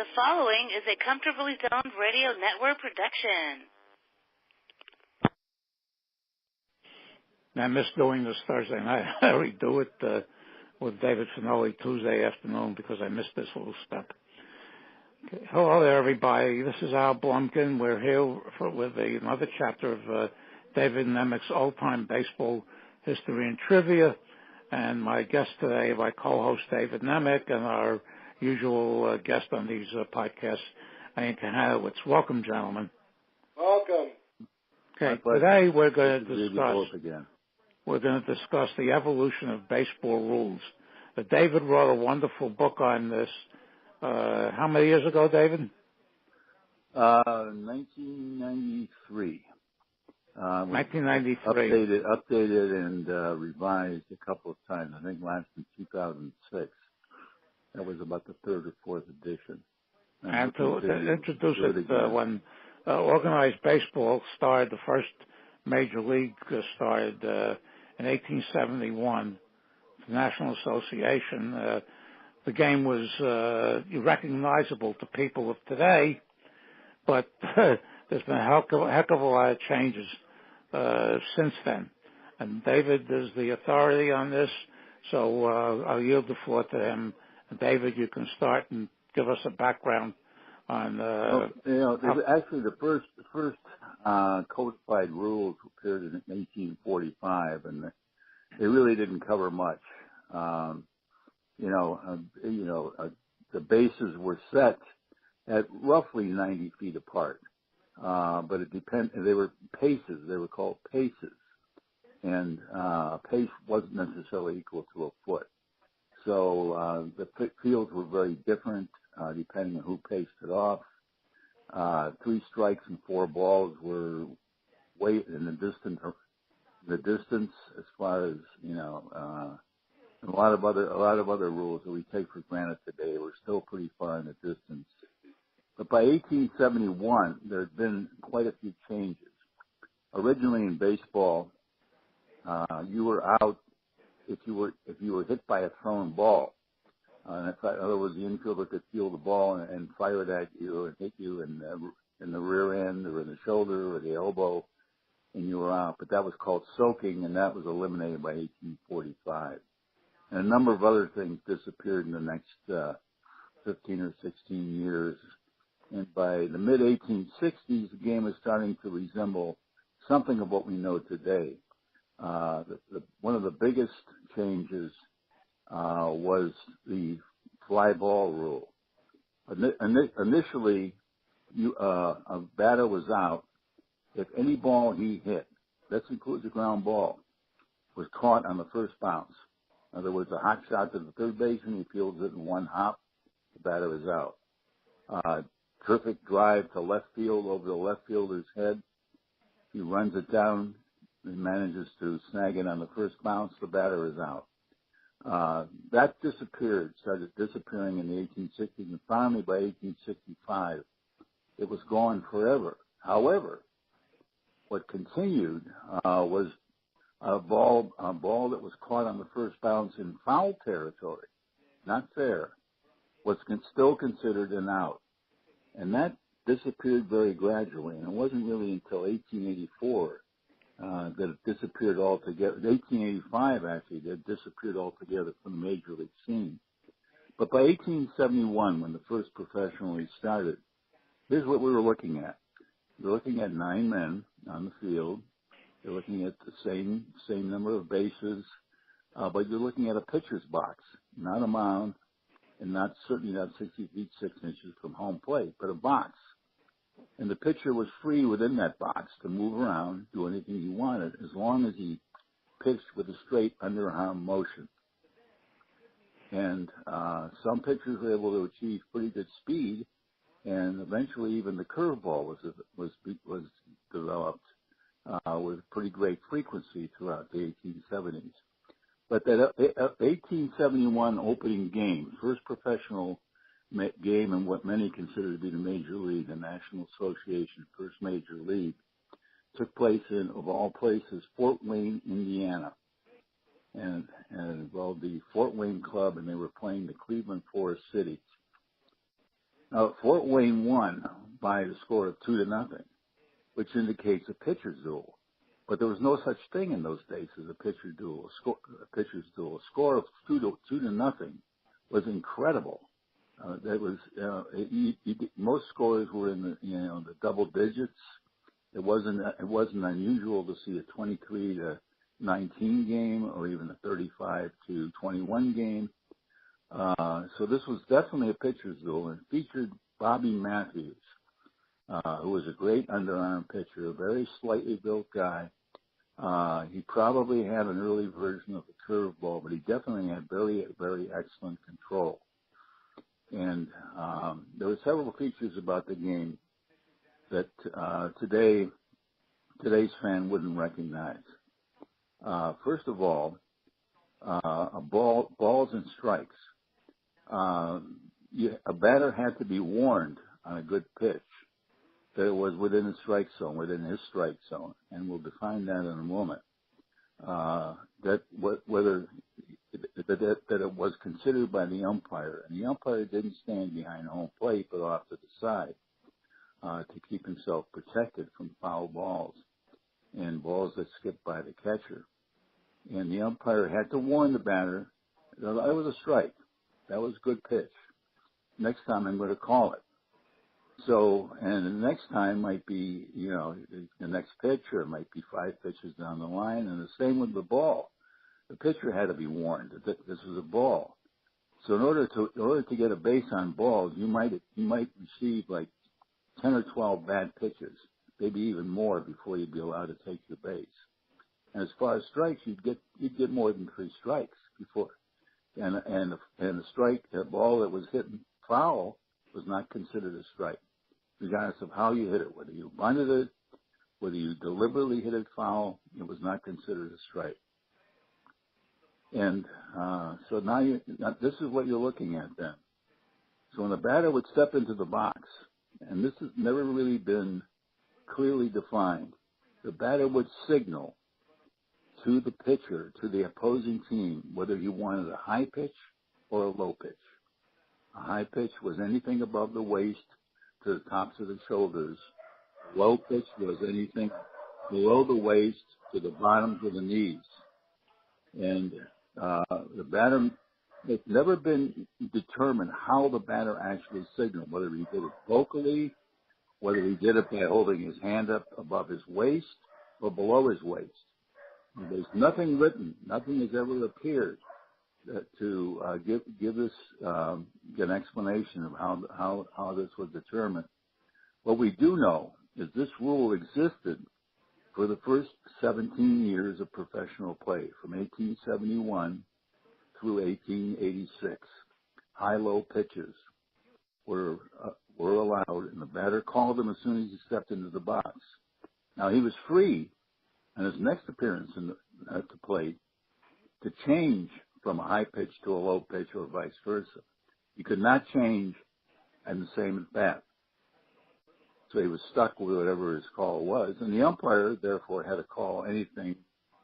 The following is a Comfortably Zoned Radio Network production. I miss doing this Thursday night. I already do it with David Finoli Tuesday afternoon because I missed this little step. Okay. Hello there, everybody. This is Al Blumkin. We're here with another chapter of David Nemec's old-time baseball history and trivia. And my guest today, my co-host David Nemec, and our usual guest on these podcasts, Ian Kahanowitz. Welcome, gentlemen. Welcome. Okay, today we're going to discuss the evolution of baseball rules. David wrote a wonderful book on this. How many years ago, David? 1993. 1993. Updated and revised a couple of times. I think last in 2006. That was about the third or fourth edition. And to introduce it, when organized baseball started, the first major league started in 1871, the National Association. The game was recognizable to people of today, but there's been a heck of a lot of changes since then. And David is the authority on this, so I'll yield the floor to him. David, you can start and give us a background on. Actually, the first codified rules appeared in 1845, and they really didn't cover much. The bases were set at roughly 90 feet apart, but it depended. They were paces. They were called paces, and a pace wasn't necessarily equal to a foot. So the fields were very different depending on who paced it off. 3 strikes and 4 balls were way in the distance as far as a lot of other rules that we take for granted today were still pretty far in the distance. But by 1871, there had been quite a few changes. Originally in baseball, you were out if you were hit by a thrown ball. In other words, the infielder could field the ball and fire it at you and hit you in the rear end or in the shoulder or the elbow, and you were out. But that was called soaking, and that was eliminated by 1845. And a number of other things disappeared in the next 15 or 16 years. And by the mid-1860s, the game was starting to resemble something of what we know today. One of the biggest changes was the fly ball rule. Initially, a batter was out if any ball he hit, that includes a ground ball, was caught on the first bounce. In other words, a hot shot to the third baseman, he fields it in one hop, the batter is out. Terrific drive to left field over the left fielder's head. He runs it down and manages to snag it on the first bounce, the batter is out. That started disappearing in the 1860s, and finally by 1865, it was gone forever. However, what continued was a ball that was caught on the first bounce in foul territory, not fair, was still considered an out. And that disappeared very gradually, and it wasn't really until 1884 that it disappeared altogether. 1885, actually, that it disappeared altogether from the major league scene. But by 1871, when the first professional league started, here's what we were looking at. We're looking at 9 men on the field. You're looking at the same number of bases, but you're looking at a pitcher's box, not a mound, and certainly not 60 feet 6 inches from home plate, but a box. And the pitcher was free within that box to move around, do anything he wanted, as long as he pitched with a straight underarm motion. And some pitchers were able to achieve pretty good speed, and eventually even the curveball was developed with pretty great frequency throughout the 1870s. But that 1871 opening game, first professional game in what many consider to be the major league, the National Association, first major league, took place in, of all places, Fort Wayne, Indiana. And involved the Fort Wayne Club, and they were playing the Cleveland Forest City. Now, Fort Wayne won by the score of 2-0, which indicates a pitcher's duel. But there was no such thing in those days as a pitcher's duel. A pitcher's duel. A score of 2-0 was incredible. That was most scores were in the double digits. It wasn't unusual to see a 23-19 game or even a 35-21 game. So this was definitely a pitcher's duel, and it featured Bobby Matthews, who was a great underarm pitcher, a very slightly built guy. He probably had an early version of the curveball, but he definitely had very, very excellent control. And there were several features about the game that today's fan wouldn't recognize. First of all, balls and strikes. A batter had to be warned on a good pitch that it was within the strike zone, within his strike zone, and we'll define that in a moment. That it was considered by the umpire, and the umpire didn't stand behind home plate, but off to the side to keep himself protected from foul balls and balls that skipped by the catcher. And the umpire had to warn the batter that it was a strike. That was a good pitch. Next time I'm going to call it. So, and the next time might be, the next pitch, or it might be 5 pitches down the line, and the same with the ball. The pitcher had to be warned that this was a ball. So in order to get a base on balls, you might receive like 10 or 12 bad pitches, maybe even more before you'd be allowed to take your base. And as far as strikes, you'd get more than 3 strikes before, and the ball that was hitting foul was not considered a strike, regardless of how you hit it, whether you bunted it, whether you deliberately hit it foul, it was not considered a strike. And so now this is what you're looking at then. So when the batter would step into the box, and this has never really been clearly defined, the batter would signal to the pitcher, to the opposing team, whether he wanted a high pitch or a low pitch. A high pitch was anything above the waist to the tops of the shoulders. A low pitch was anything below the waist to the bottoms of the knees. And the batter, it's never been determined how the batter actually signaled, whether he did it vocally, whether he did it by holding his hand up above his waist or below his waist. And there's nothing written, nothing has ever appeared to give this an explanation of how this was determined. What we do know is this rule existed for the first 17 years of professional play, from 1871 through 1886. High-low pitches were allowed, and the batter called them as soon as he stepped into the box. Now, he was free on his next appearance at the plate to change from a high pitch to a low pitch or vice versa. He could not change in the same at bat. So he was stuck with whatever his call was, and the umpire, therefore, had to call anything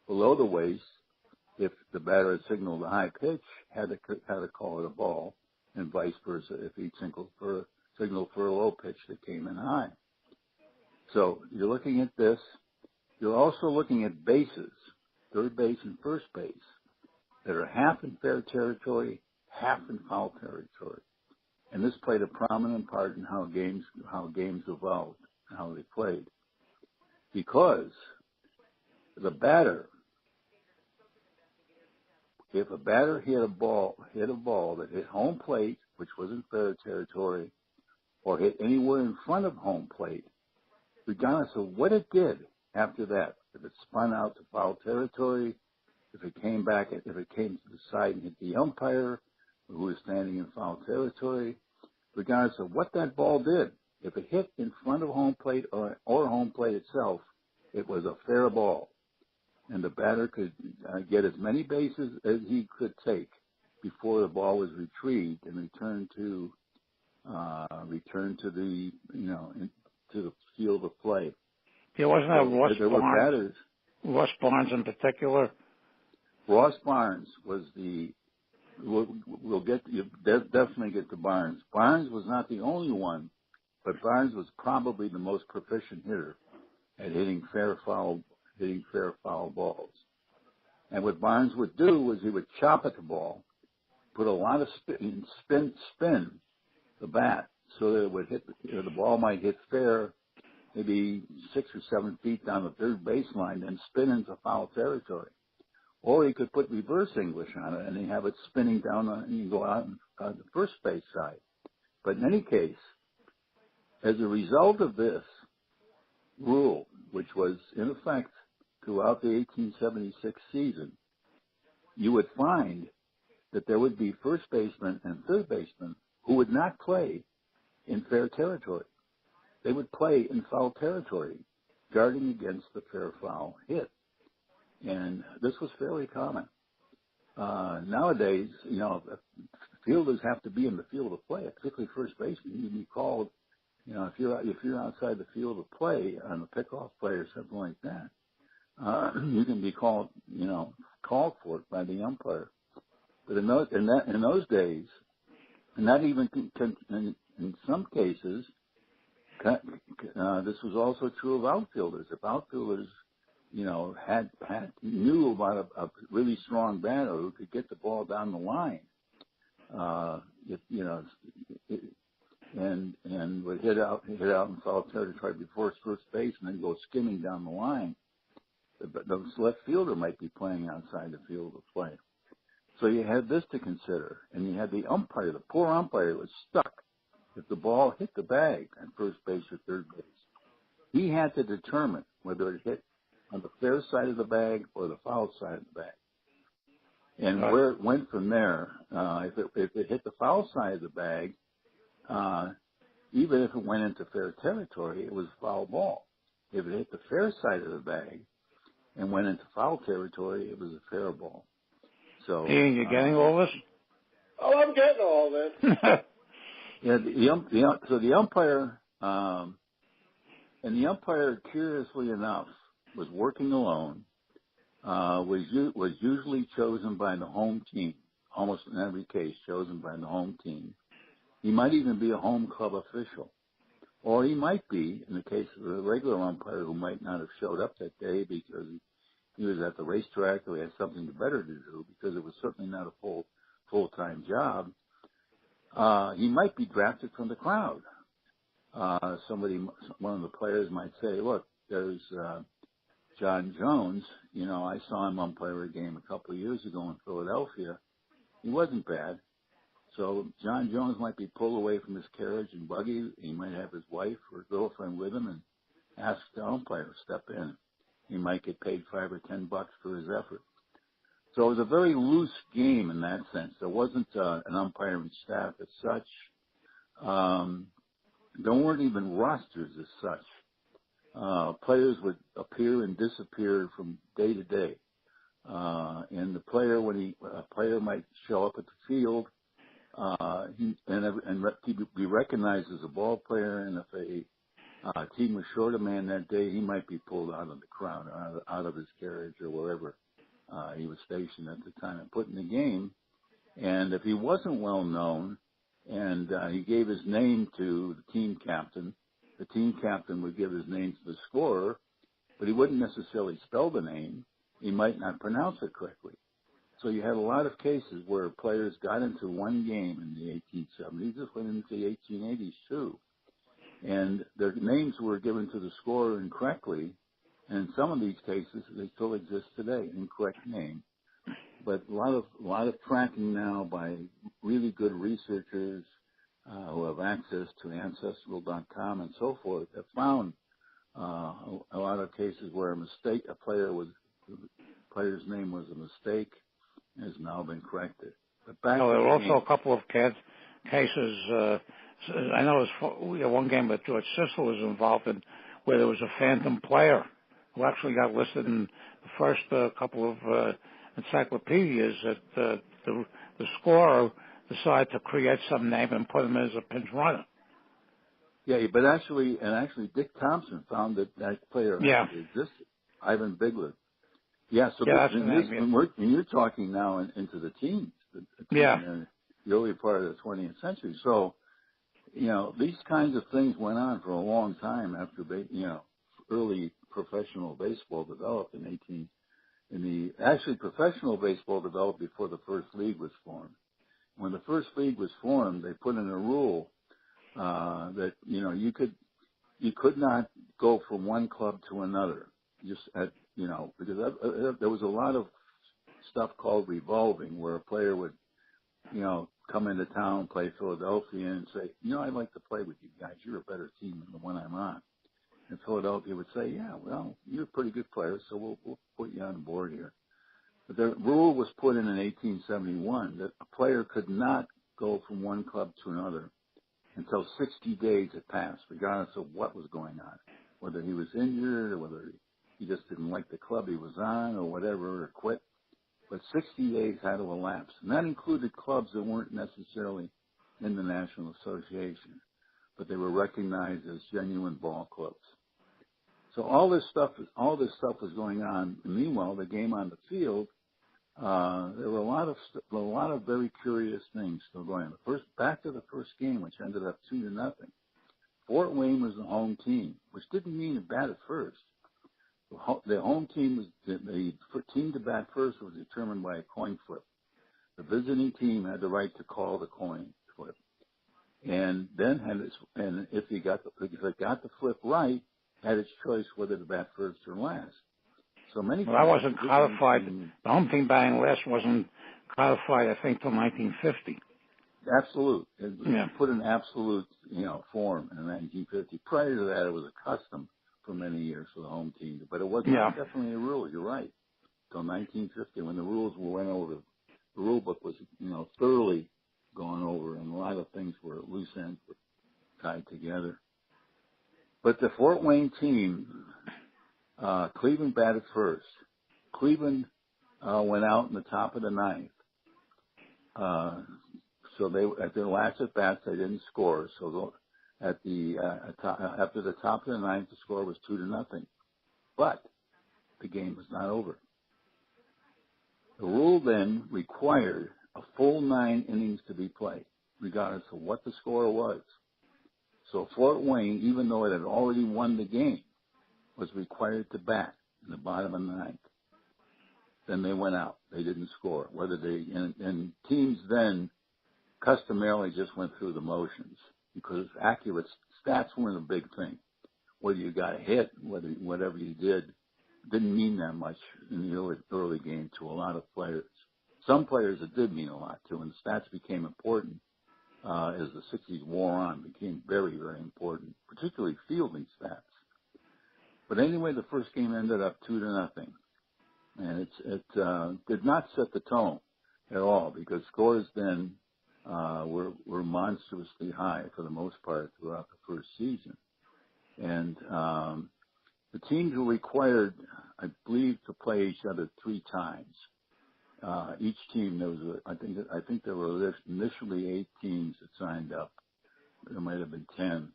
below the waist. If the batter had signaled a high pitch, had to call it a ball, and vice versa if he signaled for a low pitch that came in high. So you're looking at this. You're also looking at bases, third base and first base, that are half in fair territory, half in foul territory. And this played a prominent part in how games evolved and how they played. Because the batter, if a batter hit a ball that hit home plate, which was in fair territory, or hit anywhere in front of home plate, regardless of what it did after that, if it spun out to foul territory, if it came to the side and hit the umpire, who was standing in foul territory, regardless of what that ball did, if it hit in front of home plate or home plate itself, it was a fair ball. And the batter could get as many bases as he could take before the ball was retrieved and returned to the to the field of play. Yeah, wasn't that Ross Barnes in particular? Ross Barnes was the we'll get you definitely get to Barnes. Barnes was not the only one, but Barnes was probably the most proficient hitter at hitting fair foul balls. And what Barnes would do was he would chop at the ball, put a lot of spin the bat so that it would hit the ball might hit fair, maybe 6 or 7 feet down the third baseline, and spin into foul territory. Or he could put reverse English on it and he'd have it spinning down and you go out on the first base side. But in any case, as a result of this rule, which was in effect throughout the 1876 season, you would find that there would be first baseman and third baseman who would not play in fair territory. They would play in foul territory, guarding against the fair foul hit. And this was fairly common. Nowadays, fielders have to be in the field of play, particularly first baseman. You can be called, if you're outside the field of play on a pickoff play or something like that, you can be called for it by the umpire. But in those days, and not even in some cases, this was also true of outfielders. If outfielders, knew about a really strong batter who could get the ball down the line, and would hit out in foul territory before first base and then go skimming down the line, the left fielder might be playing outside the field of play. So you had this to consider, and you had the umpire. The poor umpire was stuck if the ball hit the bag at first base or third base. He had to determine whether it hit on the fair side of the bag or the foul side of the bag. And where it went from there, if it hit the foul side of the bag, even if it went into fair territory, it was a foul ball. If it hit the fair side of the bag and went into foul territory, it was a fair ball. So, Ian, you getting all this? Oh, I'm getting all this. Yeah, so the umpire, and the umpire, curiously enough, was working alone, was usually chosen by the home team, almost in every case chosen by the home team. He might even be a home club official. Or he might be, in the case of a regular umpire who might not have showed up that day because he was at the racetrack or he had something better to do, because it was certainly not a full-time job. He might be drafted from the crowd. One of the players might say, look, there's John Jones. I saw him umpire a game a couple of years ago in Philadelphia. He wasn't bad. So John Jones might be pulled away from his carriage and buggy. He might have his wife or girlfriend with him and ask the umpire to step in. He might get paid $5 or $10 for his effort. So it was a very loose game in that sense. There wasn't an umpiring staff as such. There weren't even rosters as such. Players would appear and disappear from day to day. And the player, a player might show up at the field, and be recognized as a ball player, and if a team was short a man that day, he might be pulled out of the crowd, out of his carriage or wherever he was stationed at the time and put in the game. And if he wasn't well known and he gave his name to the team captain would give his name to the scorer, but he wouldn't necessarily spell the name. He might not pronounce it correctly. So you had a lot of cases where players got into one game in the 1870s, just went into the 1880s too, and their names were given to the scorer incorrectly. And in some of these cases, they still exist today, incorrect name. But a lot of tracking now by really good researchers who have access to Ancestral.com and so forth have found a lot of cases where the player's name was a mistake and has now been corrected. But there were also a couple of cases. I know we had one game that George Sissel was involved in where there was a phantom player who actually got listed in the first couple of encyclopedias that the scorer decided to create some name and put him as a pinch runner. Yeah, but actually Dick Thompson found that player actually existed. Ivan Bigler. Yeah, so when you're talking now into the teens, in the early part of the 20th century. So, these kinds of things went on for a long time after, early professional baseball developed actually professional baseball developed before the first league was formed. When the first league was formed, they put in a rule, that, you could not go from one club to another, because there was a lot of stuff called revolving, where a player would, come into town, play Philadelphia, and say, I'd like to play with you guys. You're a better team than the one I'm on. And Philadelphia would say, yeah, well, you're a pretty good player, so we'll put you on board here. But the rule was put in 1871 that a player could not go from one club to another until 60 days had passed, regardless of what was going on, whether he was injured or whether he just didn't like the club he was on or whatever, or quit. But 60 days had to elapse. And that included clubs that weren't necessarily in the National Association, but they were recognized as genuine ball clubs. So all this stuff was going on. And meanwhile, the game on the field, there were a lot of very curious things still going on. Back to the first game, which ended up 2-0. Fort Wayne was the home team, which didn't mean it bad at first. The home team the team to bat first was determined by a coin flip. The visiting team had the right to call the coin flip, and then if it got the flip right, had its choice whether to bat first or last. So many. Well, that wasn't codified. The home team batting last wasn't codified, I think, till 1950. Absolute. It put in absolute, form in 1950. Prior to that, it was a custom for many years for the home team, but it wasn't definitely a rule. You're right. Till 1950, when the rules went over, the rule book was, thoroughly gone over, and a lot of things were loose ends were tied together. But the Fort Wayne team, Cleveland batted first. Cleveland went out in the top of the ninth. So at their last at bats, they didn't score. So after the top of the ninth, the score was 2-0. But the game was not over. The rule then required a full 9 innings to be played, regardless of what the score was. So Fort Wayne, even though it had already won the game, was required to bat in the bottom of the ninth. Then they went out. They didn't score. And teams then customarily just went through the motions because accurate stats weren't a big thing. Whether you got a hit, whatever you did, didn't mean that much in the early game to a lot of players. Some players it did mean a lot to, and stats became important as the 60s wore on, became very, very important, particularly fielding stats. But anyway, the first game ended up 2-0, and it did not set the tone at all because scores then were monstrously high for the most part throughout the first season, and the teams were required, I believe, to play each other 3 times. Each team, I think there were initially 8 teams that signed up. There might have been 10.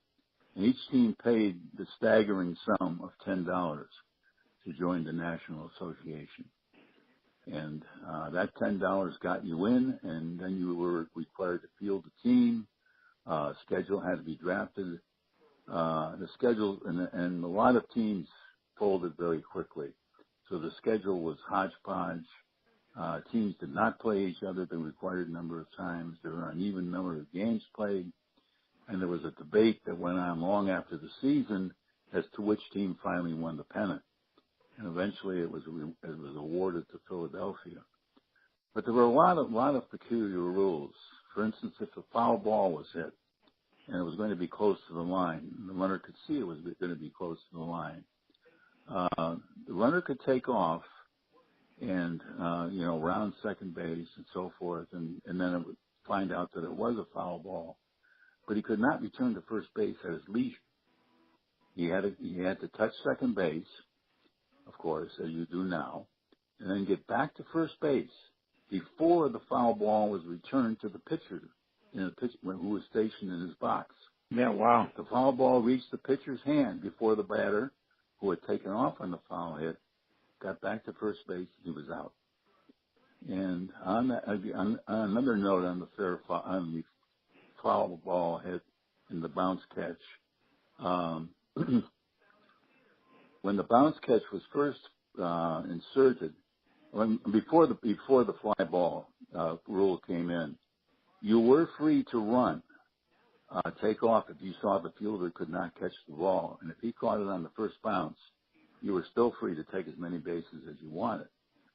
And each team paid the staggering sum of $10 to join the National Association. And that $10 got you in, and then you were required to field a team. Schedule had to be drafted. The schedule, and a lot of teams folded very quickly. So the schedule was hodgepodge. Teams did not play each other the required number of times. There were an uneven number of games played. And there was a debate that went on long after the season as to which team finally won the pennant. And eventually it was awarded to Philadelphia. But there were a lot of peculiar rules. For instance, if a foul ball was hit and it was going to be close to the line, the runner could see it was going to be close to the line, the runner could take off and, round second base and so forth, and then it would find out that it was a foul ball. But he could not return to first base at his leisure. He had to touch second base, of course, as you do now, and then get back to first base before the foul ball was returned to the pitcher, who was stationed in his box. Yeah, wow. The foul ball reached the pitcher's hand before the batter, who had taken off on the foul hit, got back to first base, and he was out. And on another note on the foul ball hit and the bounce catch, when the bounce catch was first inserted, before the fly ball rule came in, you were free to run, take off if you saw the fielder could not catch the ball, and if he caught it on the first bounce, you were still free to take as many bases as you wanted.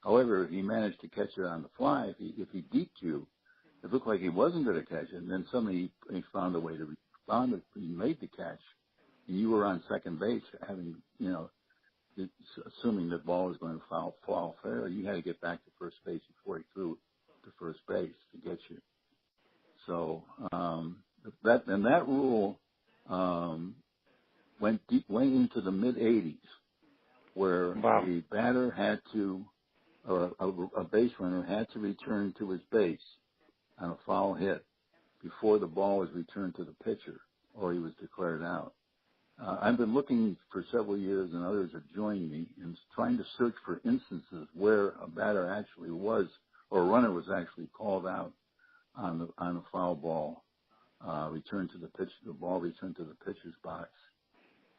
However, if he managed to catch it on the fly, if he deeped you, it looked like he wasn't going to catch it, and then suddenly he found a way to he made the catch, and you were on second base, having assuming the ball was going to fall fair, you had to get back to first base before he threw to first base to get you. So that rule went into the mid '80s, where the batter had to, or a base runner had to return to his base on a foul hit before the ball was returned to the pitcher, or he was declared out. I've been looking for several years, and others have joined me in trying to search for instances where a batter actually was, or a runner was actually called out on a foul ball, returned to the pitch, the ball returned to the pitcher's box.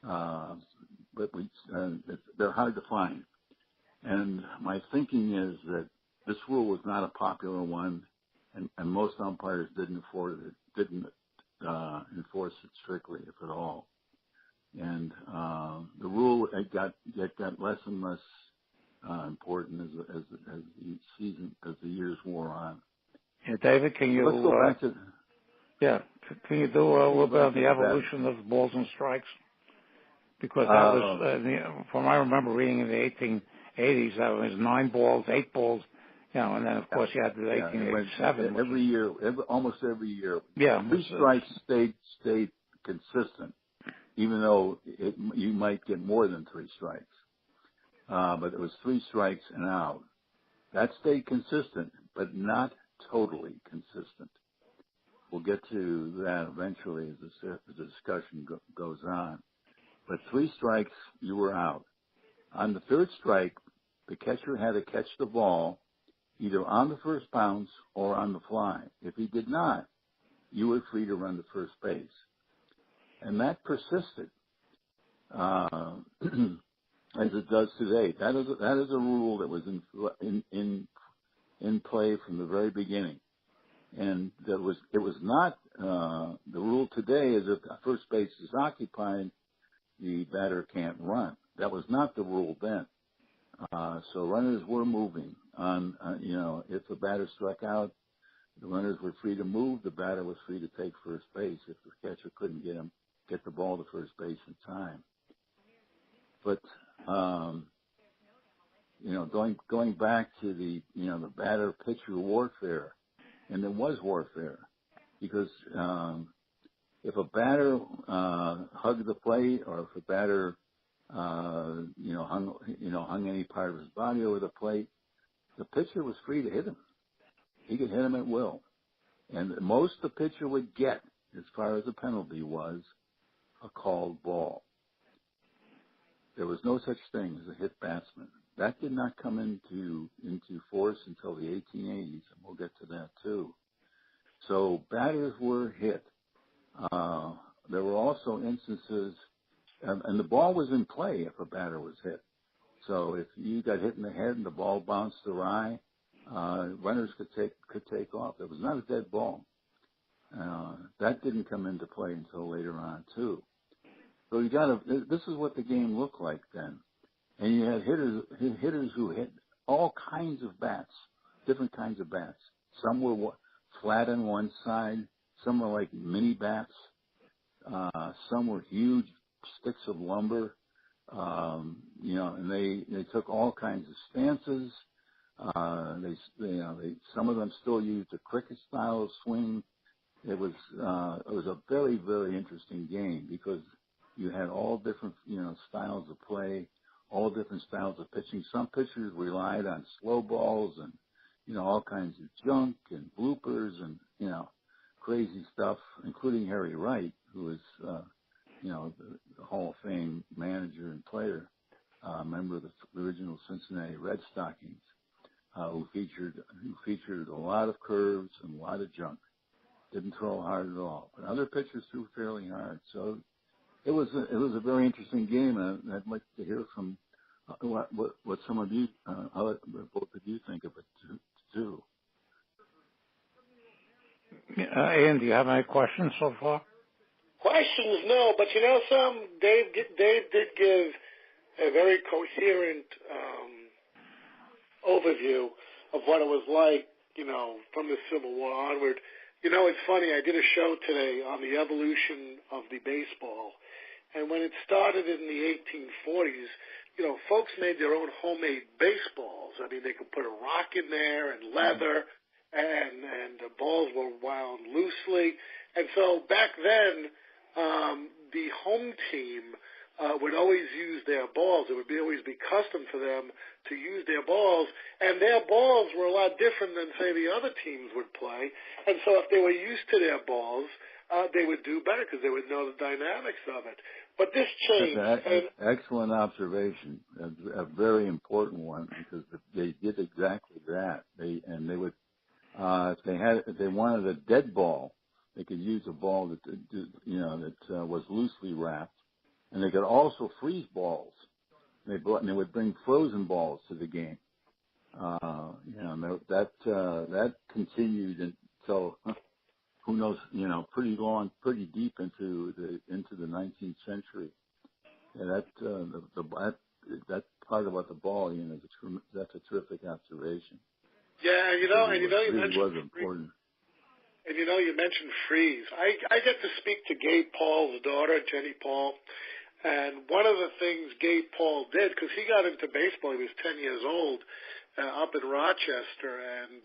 But they're hard to find. And my thinking is that this rule was not a popular one, and most umpires didn't enforce it strictly, if at all. And the rule it got less and less important as the years wore on. Yeah, David, can you? Let's go back to. Yeah, can you do a little bit of the evolution of balls and strikes? Because that was, from I remember reading in the 1880s, that was 9 balls, 8 balls, and then of course you had the 1887. Every year, almost every year. Yeah, 3 strikes stayed consistent, even though you might get more than 3 strikes. But it was 3 strikes and out. That stayed consistent, but not totally consistent. We'll get to that eventually as the discussion goes on. But 3 strikes, you were out. On the 3rd strike, the catcher had to catch the ball either on the first bounce or on the fly. If he did not, you were free to run to first base. And that persisted, as it does today. That is a rule that was in play from the very beginning. And it was not, the rule today is if first base is occupied, the batter can't run. That was not the rule then. So runners were moving on, if the batter struck out, the runners were free to move, the batter was free to take first base if the catcher couldn't get the ball to first base in time. But, going back to the batter pitcher warfare, and there was warfare because, if a batter hugged the plate, or if a batter hung any part of his body over the plate, the pitcher was free to hit him. He could hit him at will, and the most the pitcher would get, as far as the penalty was, a called ball. There was no such thing as a hit batsman. That did not come into force until the 1880s, and we'll get to that too. So batters were hit. There were also instances, and the ball was in play if a batter was hit. So if you got hit in the head and the ball bounced awry, runners could take off. It was not a dead ball. That didn't come into play until later on too. So this is what the game looked like then. And you had hitters who hit all kinds of bats, different kinds of bats. Some were flat on one side. Some were like mini bats. Some were huge sticks of lumber. And they took all kinds of stances. Some of them still used a cricket style of swing. It was a very, very interesting game because you had all different, styles of play, all different styles of pitching. Some pitchers relied on slow balls and, all kinds of junk and bloopers and, crazy stuff, including Harry Wright, who was, the Hall of Fame manager and player, member of the original Cincinnati Red Stockings. who featured a lot of curves and a lot of junk. Didn't throw hard at all. But other pitchers threw fairly hard. So it was a very interesting game, and I'd like to hear from what some of you, both of you think of it too. Ian, do you have any questions so far? Questions, no, but you know some. Dave did give a very coherent overview of what it was like, you know, from the Civil War onward. You know, it's funny. I did a show today on the evolution of the baseball, and when it started in the 1840s, you know, folks made their own homemade baseballs. I mean, they could put a rock in there and leather, and the balls were wound loosely. And so back then, the home team would always use their balls. It would always be custom for them to use their balls, and their balls were a lot different than, say, the other teams would play. And so if they were used to their balls, they would do better because they would know the dynamics of it. But this changed. That's an excellent observation, a very important one, because they did exactly that. They would, if they wanted a dead ball, they could use a ball that was loosely wrapped, and they could also freeze balls. They would bring frozen balls to the game. That continued until who knows, pretty long, pretty deep into the 19th century. And that part about the ball, that's a terrific observation. Yeah, you it mentioned was important. And you mentioned freeze. I get to speak to Gabe Paul's daughter, Jenny Paul, and one of the things Gabe Paul did, because he got into baseball, he was 10 years old, up in Rochester, and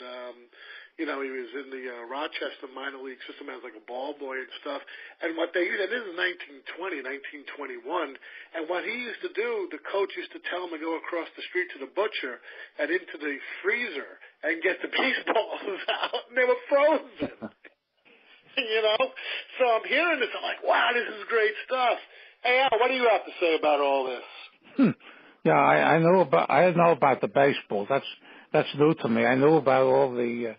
he was in the Rochester minor league system as like a ball boy and stuff. And what they used, and this is 1921, and what he used to do, the coach used to tell him to go across the street to the butcher and into the freezer and get the baseballs out, and they were frozen. So I'm hearing this, I'm like, wow, this is great stuff. Hey, Al, what do you have to say about all this? Yeah, I know about the baseball. That's new to me. I knew about all the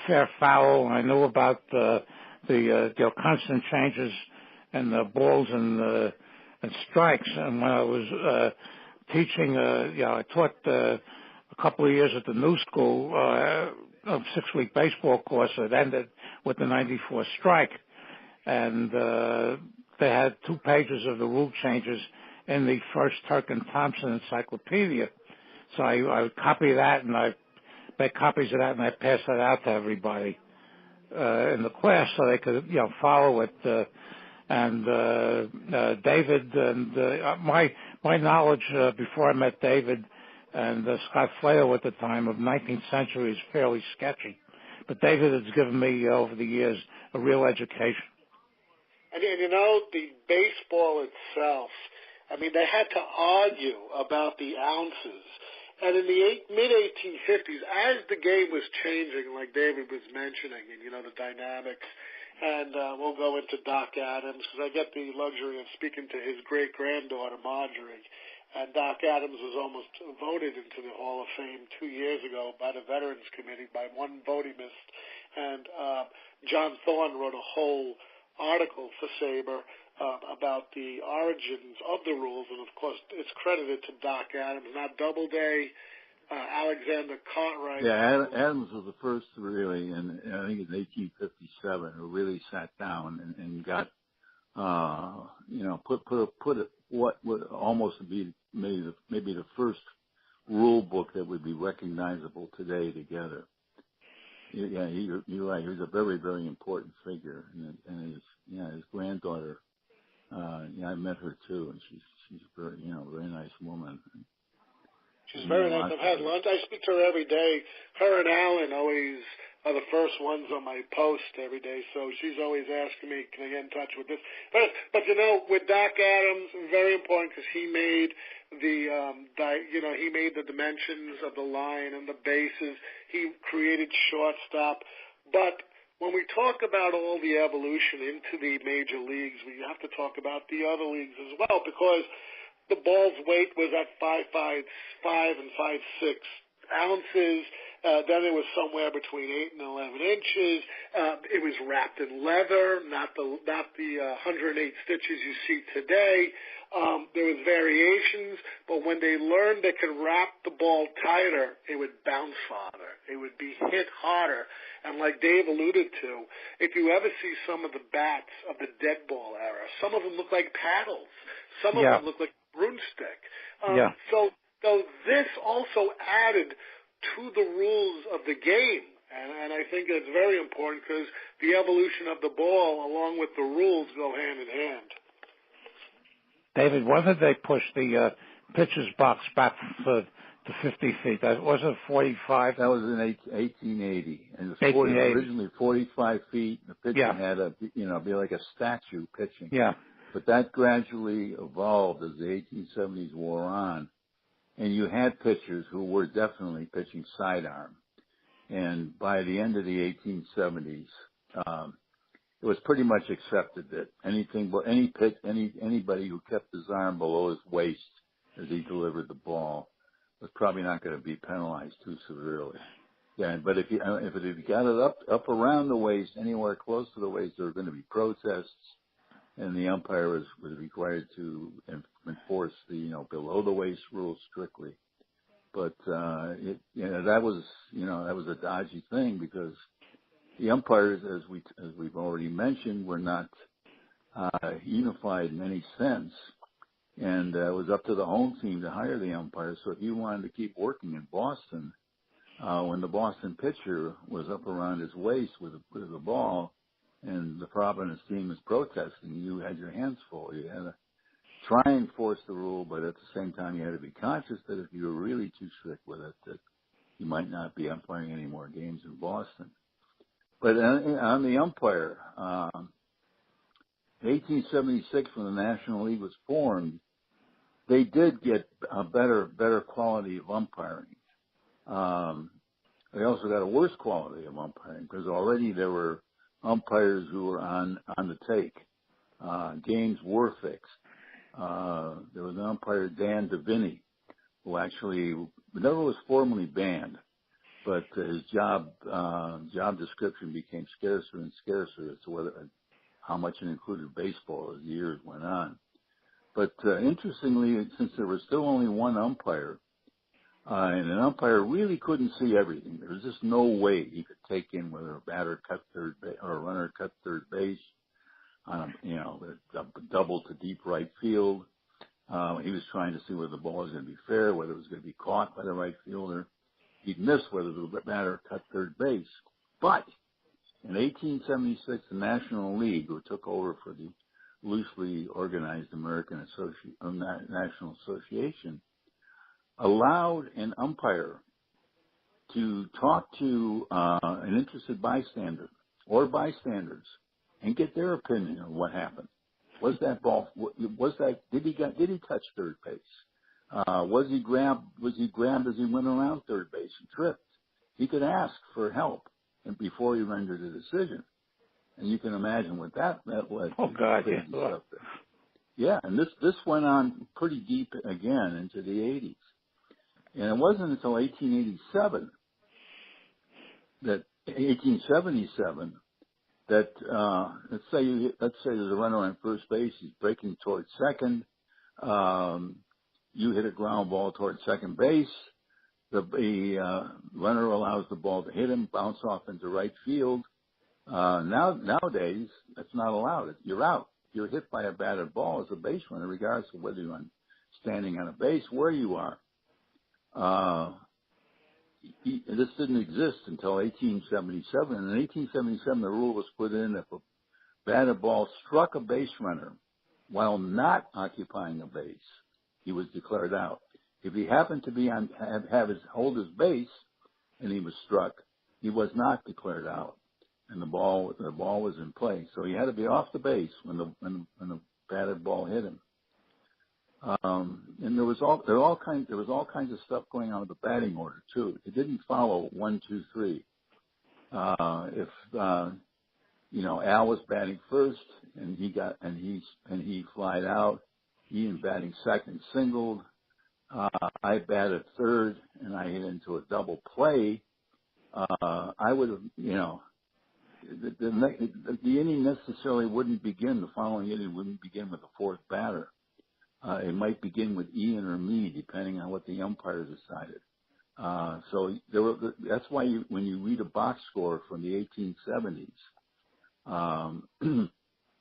fair foul. I knew about the constant changes in the balls and strikes. And when I was teaching, I taught a couple of years at the new school, a 6-week baseball course that ended with the '94 strike, and they had 2 pages of the rule changes in the first Turk and Thompson encyclopedia. So I would copy that, and I make copies of that, and I pass that out to everybody in the class so they could, follow it. And David and my knowledge before I met David and Scott Flair at the time of 19th century is fairly sketchy. But David has given me over the years a real education. And the baseball itself, I mean, they had to argue about the ounces. And in the mid-1850s, as the game was changing, like David was mentioning, and, the dynamics, and we'll go into Doc Adams, because I get the luxury of speaking to his great-granddaughter, Marjorie, and Doc Adams was almost voted into the Hall of Fame 2 years ago by the Veterans Committee by one vote he missed. And John Thorne wrote a whole article for Sabre about the origins of the rules, and of course it's credited to Doc Adams, not Doubleday, Alexander Cartwright. Yeah, Adams was the first really, and I think it's 1857, who really sat down and got, put what would almost be maybe the first rule book that would be recognizable today together. Yeah, you're right. He was a very, very important figure, and his granddaughter. I met her too, and she's very, very nice woman. She's very nice. I've had lunch. I speak to her every day. Her and Alan always are the first ones on my post every day, so she's always asking me, can I get in touch with this? But with Doc Adams, very important because he made he made the dimensions of the line and the bases. He created shortstop. But when we talk about all the evolution into the major leagues, we have to talk about the other leagues as well, because the ball's weight was at 5.5 and 5.6 ounces, Then it was somewhere between 8 and 11 inches. It was wrapped in leather, not the 108 stitches you see today. There was variations, but when they learned they could wrap the ball tighter, it would bounce farther. It would be hit harder. And like Dave alluded to, if you ever see some of the bats of the dead ball era, some of them look like paddles. Some of them look like a broomstick. So this also added to the rules of the game. And I think that's very important because the evolution of the ball along with the rules go hand in hand. David, when did they push the pitcher's box back to 50 feet? That was it 45? That was in 1880. And it was originally 45 feet. The pitcher had to, be like a statue pitching. Yeah. But that gradually evolved as the 1870s wore on. And you had pitchers who were definitely pitching sidearm. And by the end of the 1870s, it was pretty much accepted that anybody who kept his arm below his waist as he delivered the ball was probably not going to be penalized too severely. Yeah, but if you got it up around the waist, anywhere close to the waist, there were going to be protests, and the umpire was required to enforce the below the waist rule strictly. But that was a dodgy thing because the umpires, as we've already mentioned, were not unified in any sense, and it was up to the home team to hire the umpires. So if you wanted to keep working in Boston, when the Boston pitcher was up around his waist with the ball, and the Providence team was protesting, you had your hands full. You had to try and force the rule, but at the same time, you had to be conscious that if you were really too strict with it, that you might not be umpiring any more games in Boston. But on the umpire, 1876, when the National League was formed, they did get a better quality of umpiring. They also got a worse quality of umpiring because already there were umpires who were on the take. Games were fixed. There was an umpire, Dan DeVinny, who actually never was formally banned, but his job description became scarcer and scarcer as to how much it included baseball as the years went on. But interestingly, since there was still only one umpire, and an umpire really couldn't see everything, there was just no way he could take in whether a batter cut third base or a runner cut third base on a double to deep right field. He was trying to see whether the ball was going to be fair, whether it was going to be caught by the right fielder. He'd miss whether the batter cut third base. But in 1876, the National League, who took over for the loosely organized American National Association, allowed an umpire to talk to an interested bystander or bystanders and get their opinion on what happened. Was that ball? Did he touch third base? Was he grabbed as he went around third base and tripped? He could ask for help and before he rendered a decision. And you can imagine what that led to. Oh God, yeah. Stuff there. Yeah, and this went on pretty deep again into the 80s. And it wasn't until 1877 that let's say there's a runner on first base, he's breaking towards second. You hit a ground ball towards second base. The runner allows the ball to hit him, bounce off into right field. Nowadays, that's not allowed. You're out. You're hit by a batted ball as a base runner, regardless of whether you're standing on a base, where you are. This didn't exist until 1877. And in 1877, the rule was put in that if a batted ball struck a base runner while not occupying a base, he was declared out. If he happened to hold his base and he was struck, he was not declared out, and the ball was in play. So he had to be off the base when the batted ball hit him. And there was all kinds of stuff going on with the batting order too. It didn't follow 1, 2, 3. If Al was batting first and he flied out, Ian batting second singled. I batted third and I hit into a double play. I would have, the inning necessarily wouldn't begin. The following inning wouldn't begin with the fourth batter. It might begin with Ian or me, depending on what the umpire decided. So that's why when you read a box score from the 1870s,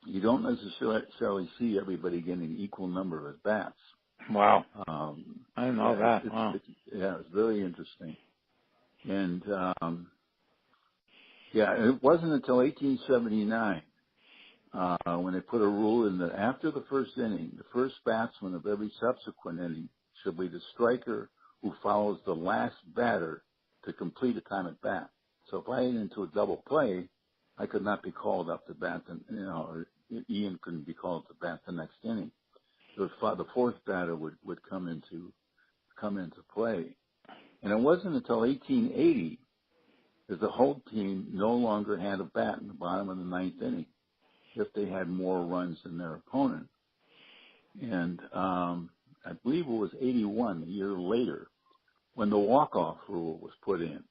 you don't necessarily see everybody getting an equal number of at-bats. Wow. I didn't know that. Wow. It's very interesting. And, it wasn't until 1879 when they put a rule in that after the first inning, the first batsman of every subsequent inning should be the striker who follows the last batter to complete a time at bat. So if I hit into a double play, I could not be called up to bat, or Ian couldn't be called to bat the next inning. The fourth batter would come into play. And it wasn't until 1880 that the whole team no longer had a bat in the bottom of the ninth inning if they had more runs than their opponent. And I believe it was 81, a year later, when the walk-off rule was put in.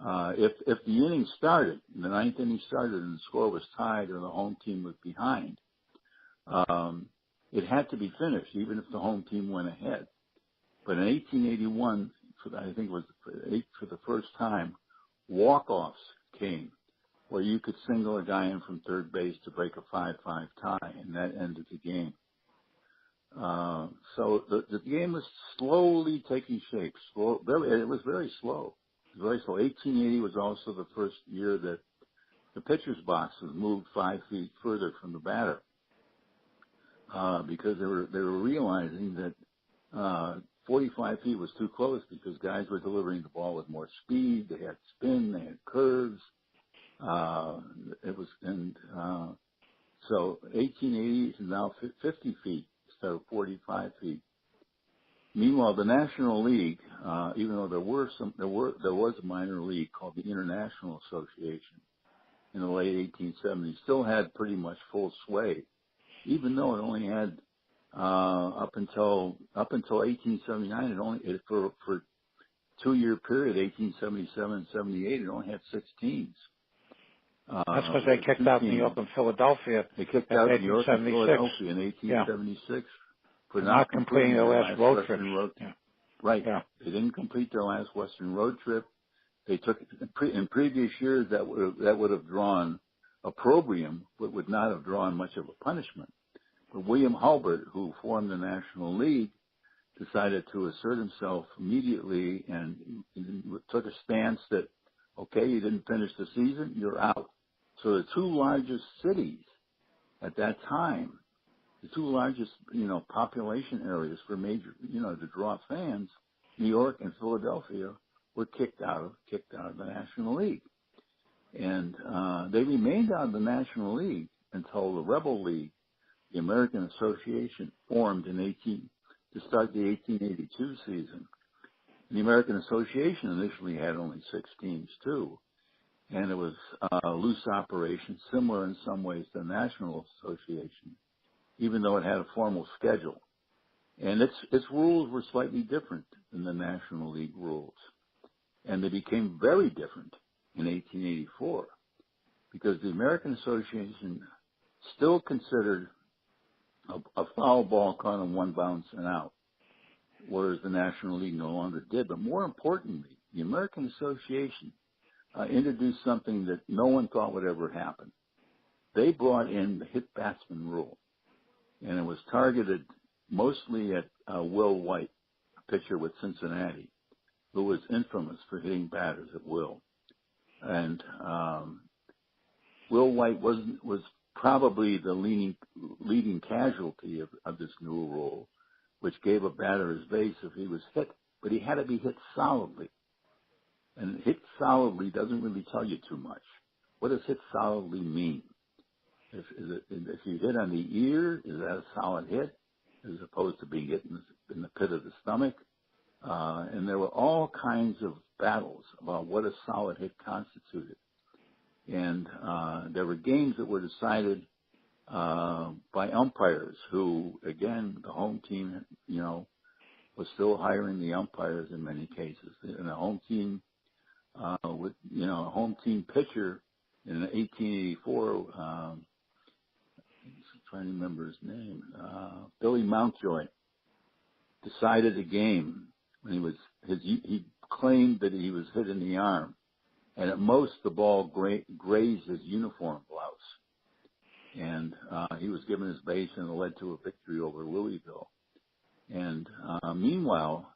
If the inning started, the ninth inning started and the score was tied or the home team was behind, it had to be finished, even if the home team went ahead. But in 1881, I think it was for the first time, walk-offs came, where you could single a guy in from third base to break a 5-5 tie, and that ended the game. So the game was slowly taking shape. It was very slow. It was very slow. 1880 was also the first year that the pitcher's box was moved 5 feet further from the batter, because they were realizing that 45 feet was too close because guys were delivering the ball with more speed. They had spin. They had curves. So 1880 is now 50 feet instead of 45 feet. Meanwhile, the National League, even though there was a minor league called the International Association in the late 1870s, still had pretty much full sway, even though it only had up until 1879, for a 2-year period, 1877 and 78, it only had 6 teams. That's because they kicked out New York and Philadelphia. They kicked out New York and Philadelphia in 1876 for not completing their last road trip. Right. Yeah. They didn't complete their last Western road trip. They took in previous years that would have drawn opprobrium, but would not have drawn much of a punishment. But William Hulbert, who formed the National League, decided to assert himself immediately and took a stance that, okay, you didn't finish the season, you're out. So the 2 largest cities at that time, the 2 largest, population areas for major, to draw fans, New York and Philadelphia, were kicked out of the National League. And they remained out of the National League until the Rebel League, the American Association, formed to start the 1882 season. The American Association initially had only 6 teams too, and it was a loose operation, similar in some ways to the National Association, even though it had a formal schedule. And its rules were slightly different than the National League rules. And they became very different in 1884 because the American Association still considered a foul ball caught on 1 bounce and out, whereas the National League no longer did. But more importantly, the American Association introduced something that no one thought would ever happen. They brought in the hit batsman rule, and it was targeted mostly at Will White, a pitcher with Cincinnati, who was infamous for hitting batters at will. And Will White was probably the leading casualty of this new rule, which gave a batter his base if he was hit, but he had to be hit solidly. And hit solidly doesn't really tell you too much. What does hit solidly mean? If you hit on the ear, is that a solid hit, as opposed to being hit in the pit of the stomach? And there were all kinds of battles about what a solid hit constituted. And there were games that were decided by umpires who, again, the home team, was still hiring the umpires in many cases. And the home team with, a home team pitcher in 1884, I'm trying to remember his name, Billy Mountjoy, decided a game when he claimed that he was hit in the arm, and at most the ball grazed his uniform blouse, and he was given his base, and it led to a victory over Louisville. And meanwhile,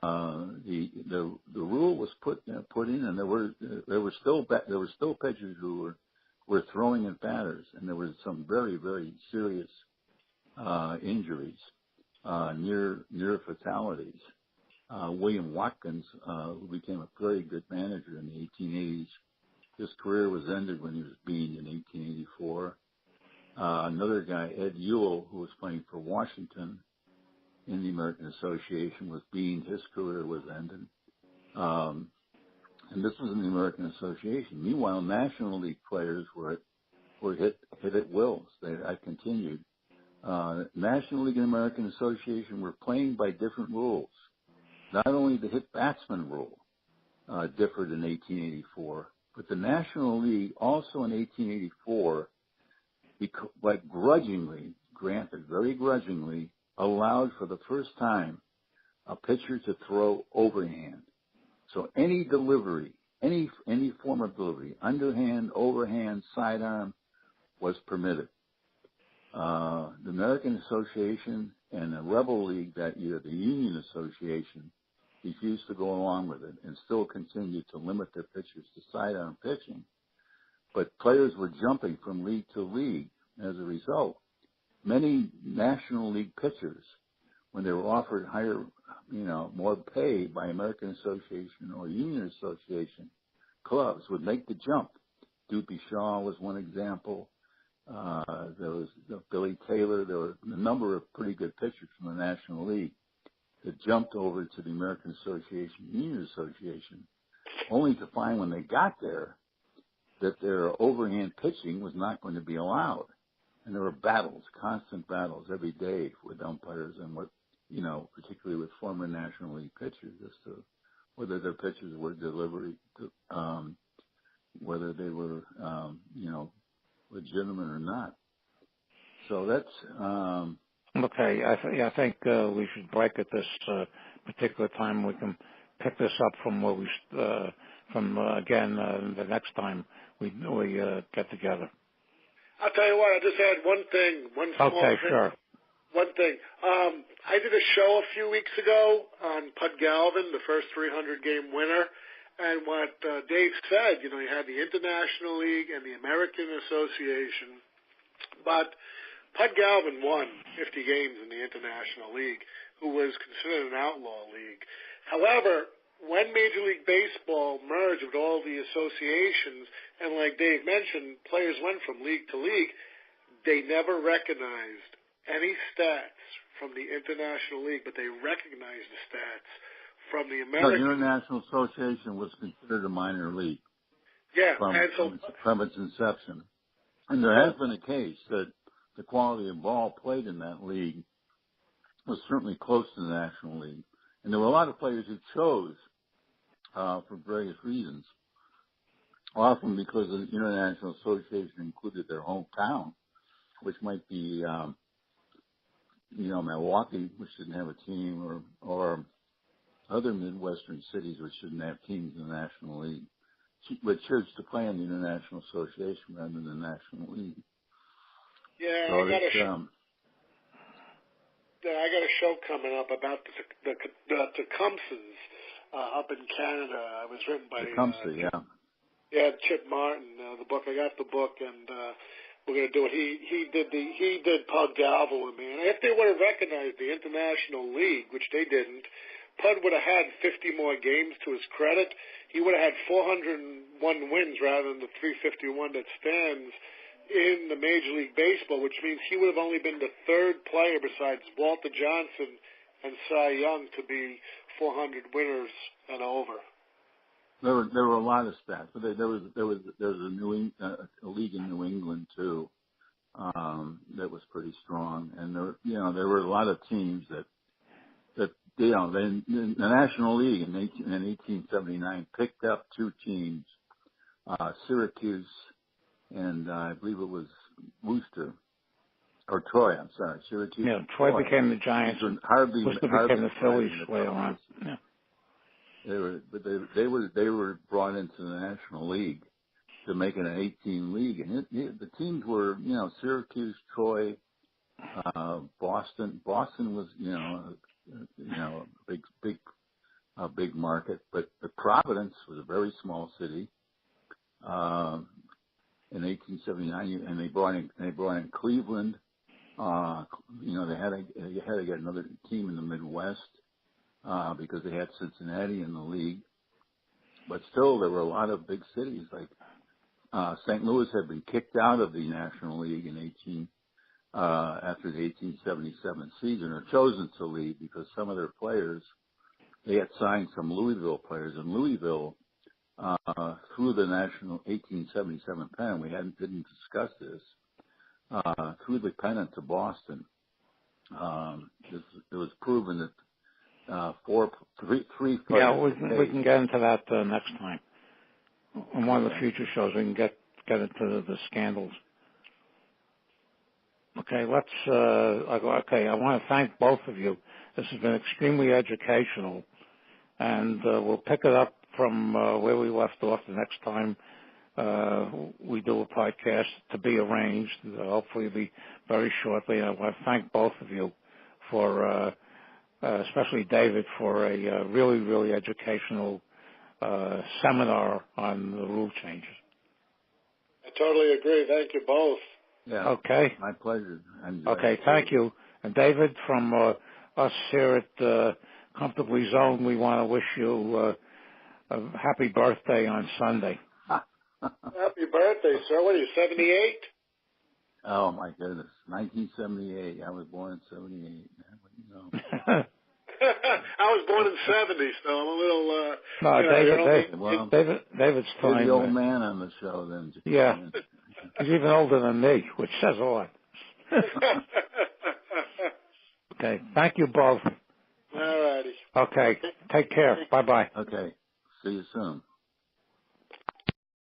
the rule was put in, and there were still pitchers who were throwing in batters, and there was some very, very serious injuries, near fatalities. William Watkins, who became a very good manager in the 1880s, his career was ended when he was beaned in 1884. Another guy, Ed Ewell, who was playing for Washington in the American Association, was beaned. His career was ended. And this was in the American Association. Meanwhile, National League players were hit at will. I continued. National League and American Association were playing by different rules. Not only the hit batsman rule differed in 1884, but the National League also in 1884, very grudgingly, allowed for the first time a pitcher to throw overhand. So any delivery, any form of delivery, underhand, overhand, sidearm, was permitted. The American Association and the Rebel League that year, the Union Association, refused to go along with it and still continued to limit their pitchers to sidearm pitching. But players were jumping from league to league as a result. Many National League pitchers, when they were offered higher, more pay by American Association or Union Association clubs, would make the jump. Doopy Shaw was one example. There was Billy Taylor. There were a number of pretty good pitchers from the National League that jumped over to the American Association, Union Association, only to find when they got there that their overhand pitching was not going to be allowed. And there were battles, constant battles every day with umpires and particularly with former National League pitchers as to whether their pitches were whether they were, legitimate or not. So that's, okay. I think we should break at this particular time. We can pick this up from where we, again, the next time we get together. I'll tell you what, I just add one thing, one small thing. Sure. One thing. I did a show a few weeks ago on Pud Galvin, the first 300-game winner, and what Dave said, you had the International League and the American Association, but Pud Galvin won 50 games in the International League, who was considered an outlaw league. However, when Major League Baseball merged with all the associations, and like Dave mentioned, players went from league to league, they never recognized any stats from the International League, but they recognized the stats from the American. The International Association was considered a minor league. Yeah, from its inception. And there has been a case that the quality of ball played in that league was certainly close to the National League. And there were a lot of players who chose, for various reasons, often because the International Association included their hometown, which might be, Milwaukee, which didn't have a team, or other Midwestern cities which didn't have teams in the National League, but chose to play in the International Association rather than the National League. Yeah, so I got a show coming up about the Tecumsehs up in Canada. It was written by Tecumseh, Chip Martin. The book, I got the book, and we're going to do it. He did Pud Galvin with me, and if they would have recognized the International League, which they didn't, Pud would have had 50 more games to his credit. He would have had 401 wins rather than the 351 that stands in the Major League Baseball, which means he would have only been the third player besides Walter Johnson and Cy Young to be 400 winners and over. There were a lot of stats, but there was a league in New England too that was pretty strong, and there were a lot of teams that the National League in 1879 picked up two teams, Syracuse and I believe it was Worcester. Or Troy, I'm sorry, Syracuse. Yeah, Troy became the Giants. Harvey became the Phillies later on. Yeah. They were brought into the National League to make it an 18 league, and the teams were, Syracuse, Troy, Boston. Boston was, a big market, but Providence was a very small city. In 1879, and they brought in Cleveland. They had to get another team in the Midwest because they had Cincinnati in the league. But still, there were a lot of big cities. Like St. Louis had been kicked out of the National League after the 1877 season, or chosen to leave because some of their players, they had signed some Louisville players, and Louisville through the national 1877 pennant, didn't discuss this. Through the pennant to Boston, it was proven that three players. Yeah, we can get into that next time. On one of the future shows, we can get into the scandals. Okay, I want to thank both of you. This has been extremely educational, and we'll pick it up from where we left off the next time we do a podcast, to be arranged. Hopefully, it'll be very shortly. I want to thank both of you for, especially David, for a really, really educational seminar on the rule changes. I totally agree. Thank you both. Yeah. Okay. My pleasure. Okay. Thank you. And David, from us here at Comfortably Zoned, we want to wish you a happy birthday on Sunday. Happy birthday, sir. What are you, 78? Oh, my goodness. 1978. I was born in 78. I was born in 70, so I'm a little... David's fine. You're the old man on the show, then. Yeah. He's even older than me, which says a lot. Okay. Thank you both. All righty. Okay. Take care. Bye-bye. Okay. See you soon.